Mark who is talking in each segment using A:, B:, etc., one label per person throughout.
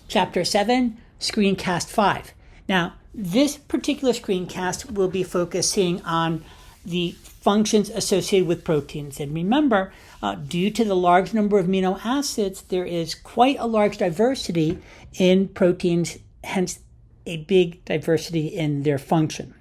A: Chapter 7, Screencast 5. Now, this particular screencast will be focusing on the functions associated with proteins. And remember, due to the large number of amino acids, there is quite a large diversity in proteins, hence a big diversity in their function.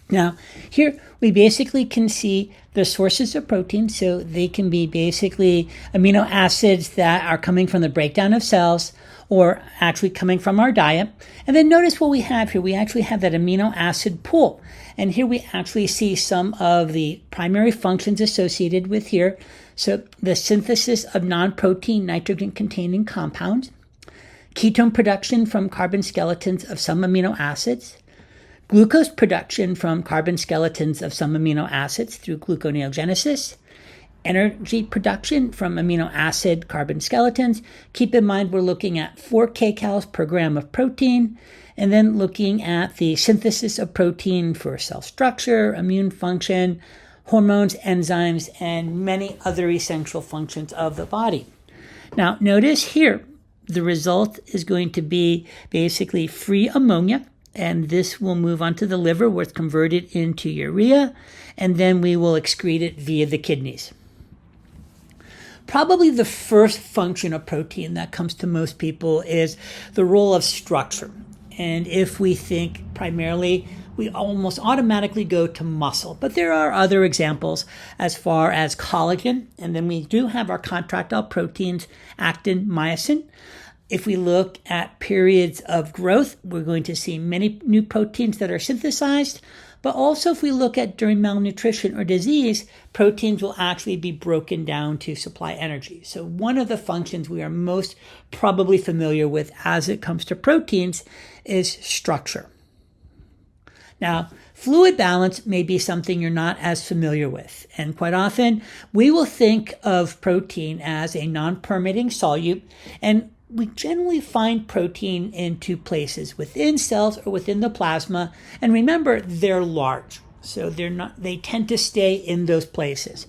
A: Now, here we basically can see the sources of protein. So they can be basically amino acids that are coming from the breakdown of cells or actually coming from our diet. And then notice what we have here. We actually have that amino acid pool. And here we actually see some of the primary functions associated with here. So the synthesis of non-protein nitrogen-containing compounds, ketone production from carbon skeletons of some amino acids, glucose production from carbon skeletons of some amino acids through gluconeogenesis, energy production from amino acid carbon skeletons. Keep in mind we're looking at 4 kcals per gram of protein, and then looking at the synthesis of protein for cell structure, immune function, hormones, enzymes, and many other essential functions of the body. Now notice here, the result is going to be basically free ammonia, and this will move on to the liver where it's converted into urea, and then we will excrete it via the kidneys. Probably the first function of protein that comes to most people is the role of structure. And if we think primarily, we almost automatically go to muscle. But there are other examples as far as collagen, and then we do have our contractile proteins, actin, myosin. If we look at periods of growth, we're going to see many new proteins that are synthesized. But also if we look at during malnutrition or disease, proteins will actually be broken down to supply energy. So one of the functions we are most probably familiar with as it comes to proteins is structure. Now, fluid balance may be something you're not as familiar with. And quite often, we will think of protein as a non-permeating solute, and we generally find protein in 2 places, within cells or within the plasma. And remember, they're large, so they tend to stay in those places.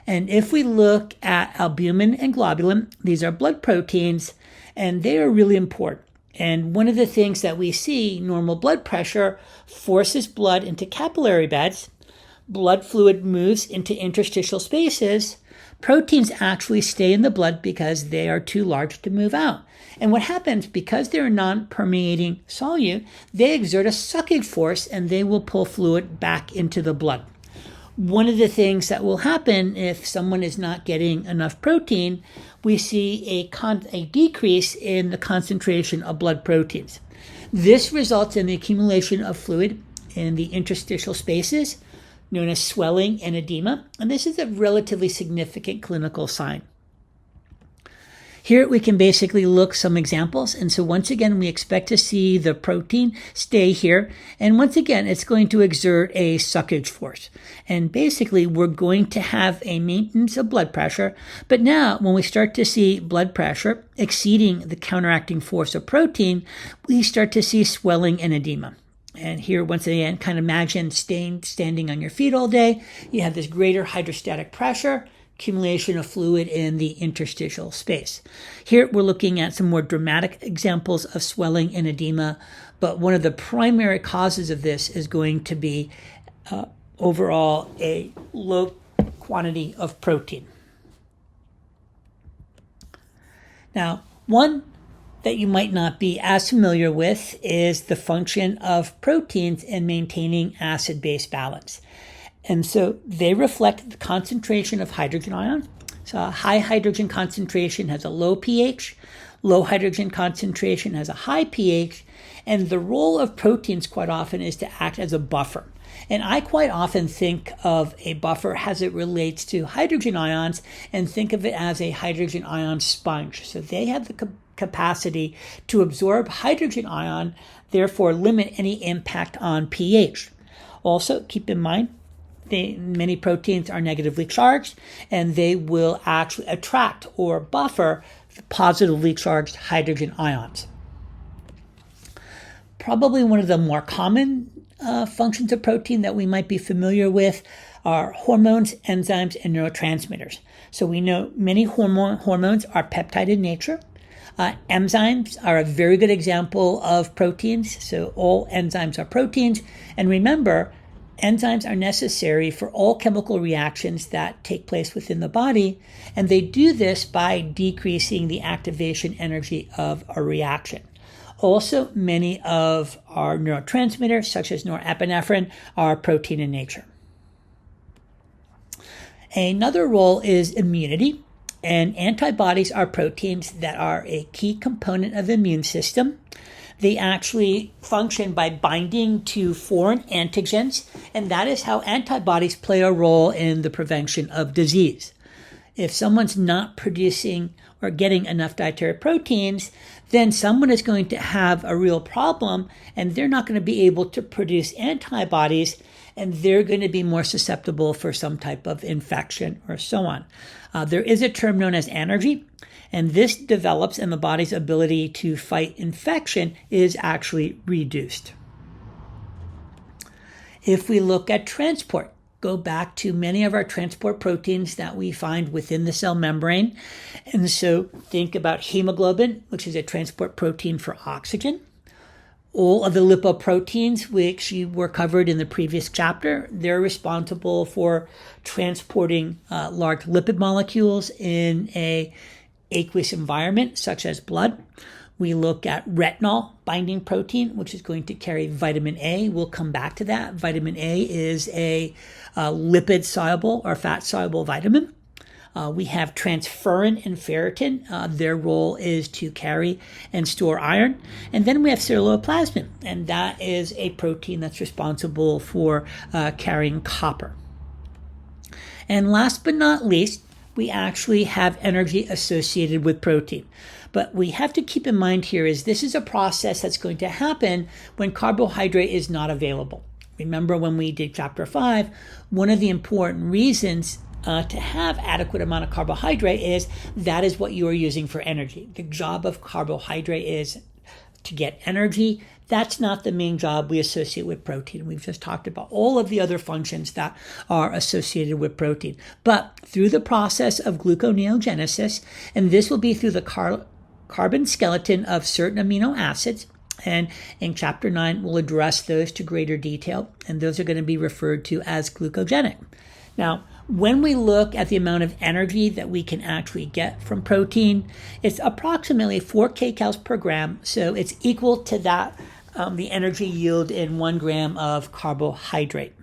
A: And if we look at albumin and globulin, these are blood proteins, and they are really important. And one of the things that we see, normal blood pressure forces blood into capillary beds. Blood fluid moves into interstitial spaces. Proteins actually stay in the blood because they are too large to move out. And what happens, because they're a non-permeating solute, they exert a suckage force and they will pull fluid back into the blood. One of the things that will happen if someone is not getting enough protein, we see a decrease in the concentration of blood proteins. This results in the accumulation of fluid in the interstitial spaces, known as swelling and edema, and this is a relatively significant clinical sign. Here we can basically look some examples, and so once again we expect to see the protein stay here, and once again it's going to exert a suckage force. And basically we're going to have a maintenance of blood pressure, but now when we start to see blood pressure exceeding the counteracting force of protein, we start to see swelling and edema. And here, once again, kind of imagine standing on your feet all day. You have this greater hydrostatic pressure, accumulation of fluid in the interstitial space. Here, we're looking at some more dramatic examples of swelling and edema, but one of the primary causes of this is going to be overall a low quantity of protein. Now, one that you might not be as familiar with is the function of proteins in maintaining acid-base balance. And so they reflect the concentration of hydrogen ions. So a high hydrogen concentration has a low pH, low hydrogen concentration has a high pH, and the role of proteins quite often is to act as a buffer. And I quite often think of a buffer as it relates to hydrogen ions and think of it as a hydrogen ion sponge. So they have the capacity to absorb hydrogen ion, therefore limit any impact on pH. Also, keep in mind, many proteins are negatively charged, and they will actually attract or buffer positively charged hydrogen ions. Probably one of the more common functions of protein that we might be familiar with are hormones, enzymes, and neurotransmitters. So we know many hormones are peptide in nature. Enzymes are a very good example of proteins. So all enzymes are proteins. And remember, enzymes are necessary for all chemical reactions that take place within the body. And they do this by decreasing the activation energy of a reaction. Also, many of our neurotransmitters, such as norepinephrine, are protein in nature. Another role is immunity. And antibodies are proteins that are a key component of the immune system. They actually function by binding to foreign antigens, and that is how antibodies play a role in the prevention of disease. If someone's not producing or getting enough dietary proteins, then someone is going to have a real problem, and they're not going to be able to produce antibodies, and they're going to be more susceptible for some type of infection or so on. There is a term known as anergy, and this develops and the body's ability to fight infection is actually reduced. If we look at transport, go back to many of our transport proteins that we find within the cell membrane. And so think about hemoglobin, which is a transport protein for oxygen. All of the lipoproteins, which were covered in the previous chapter, they're responsible for transporting large lipid molecules in an aqueous environment, such as blood. We look at retinol binding protein, which is going to carry vitamin A. We'll come back to that. Vitamin A is a lipid-soluble or fat-soluble vitamin. We have transferrin and ferritin. Their role is to carry and store iron. And then we have ceruloplasmin, and that is a protein that's responsible for carrying copper. And last but not least, we actually have energy associated with protein. But we have to keep in mind here is this is a process that's going to happen when carbohydrate is not available. Remember when we did chapter 5, one of the important reasons to have adequate amount of carbohydrate is that is what you are using for energy. The job of carbohydrate is to get energy. That's not the main job we associate with protein. We've just talked about all of the other functions that are associated with protein. But through the process of gluconeogenesis, and this will be through the carbon skeleton of certain amino acids, and in chapter 9, we'll address those to greater detail, and those are going to be referred to as glucogenic. Now, when we look at the amount of energy that we can actually get from protein, it's approximately 4 kcals per gram, so it's equal to that, the energy yield in 1 gram of carbohydrate.